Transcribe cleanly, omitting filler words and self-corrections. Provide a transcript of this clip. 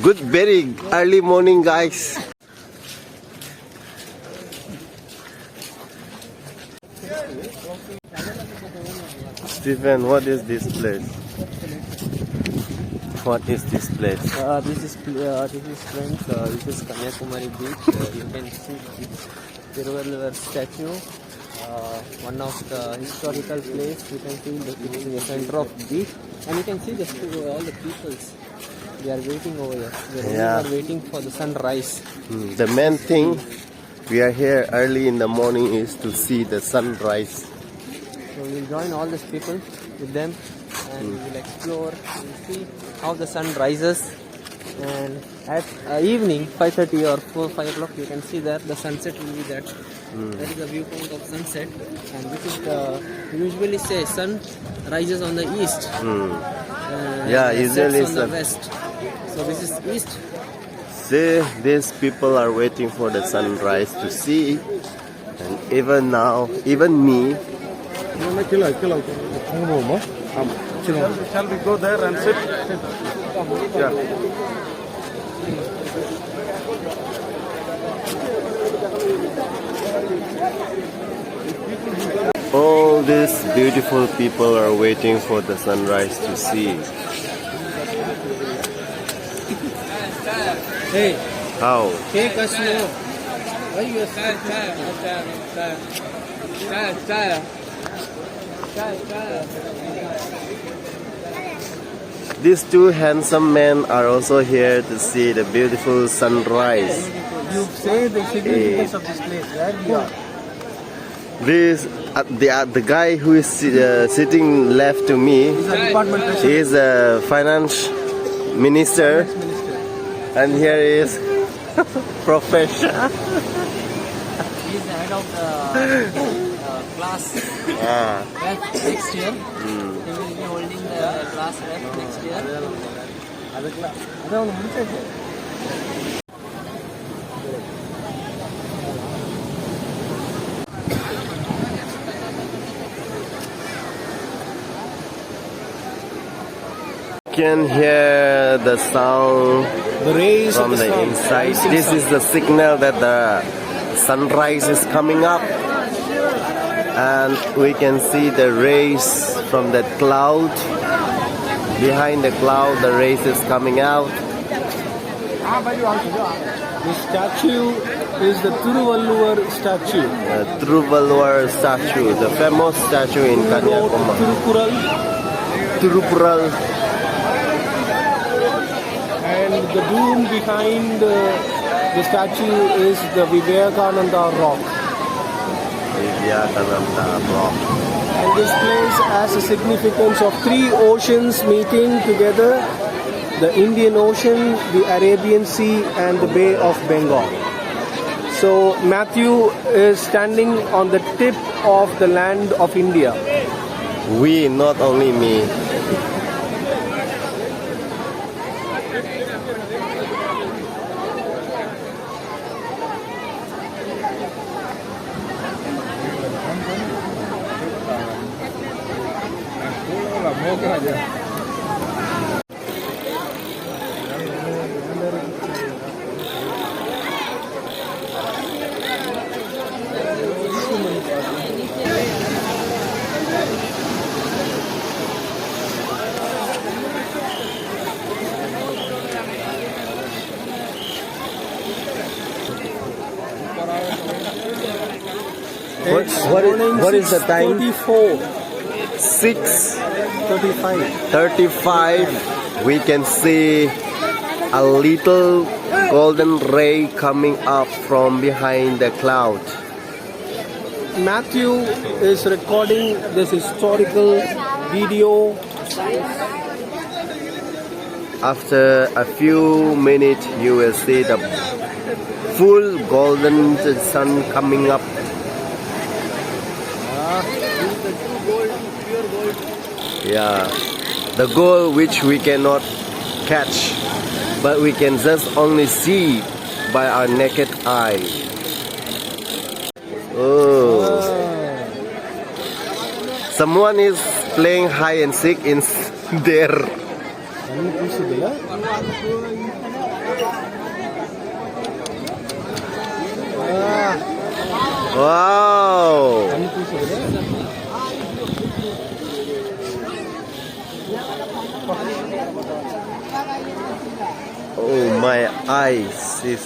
Good, very early morning, guys. Stephen, what is this place? What is this place? This is friends. This is Kanyakumari beach. You can see this Tiruvallur statue. One of the historical place. You can see that it is in the center of the beach, and you can see all the peoples. They are waiting over here. They are waiting for the sunrise. The main thing we are here early in the morning is to see the sunrise. So we'll join all these people with them, and we will explore. We'll see how the sun rises. And at evening, 5:30 or 5 o'clock, you can see that the sunset will be that. That is the viewpoint of sunset, and this is the usually say sun rises on the east. Usually sets on the west. So this is east. See, these people are waiting for the sunrise to see, and even now, even me. Shall we go there and sit? Yeah. All these beautiful people are waiting for the sunrise to see. Hey, How? take us now. Why you are These two handsome men are also here to see the beautiful sunrise. You say the significance of this place. Where we are? The guy who is sitting left to me is a finance minister, and here is professor. He is the head of the class rep next year. He will be holding the class rep next year. You can hear the sound from the inside. This is the signal that the sunrise is coming up, and we can see the rays from that cloud. Behind the cloud, the rays is coming out. The statue is the Tiruvallur statue. Tiruvallur statue, the famous statue in Kanyakumari. Tiruppural. And the dome behind the statue is the Vivekananda rock. Vivekananda rock. And this place has a significance of three oceans meeting together: the Indian Ocean, the Arabian Sea, and the Bay of Bengal. So Matthew is standing on the tip of the land of India. We, not only me. What is the time? 6:35. We can see a little golden ray coming up from behind the cloud. Matthew is recording this historical video. After a few minutes, you will see the full golden sun coming up. Yeah, the gold which we cannot catch, but we can just only see by our naked eye. Oh, someone is playing hide and seek in there. ಅನ್ನು ಕೂರಿಸೋದಿಲ್ಲ. Wow! ಅನ್ನು ಕೂರಿಸೋದಿಲ್ಲ. Oh, my eyes is.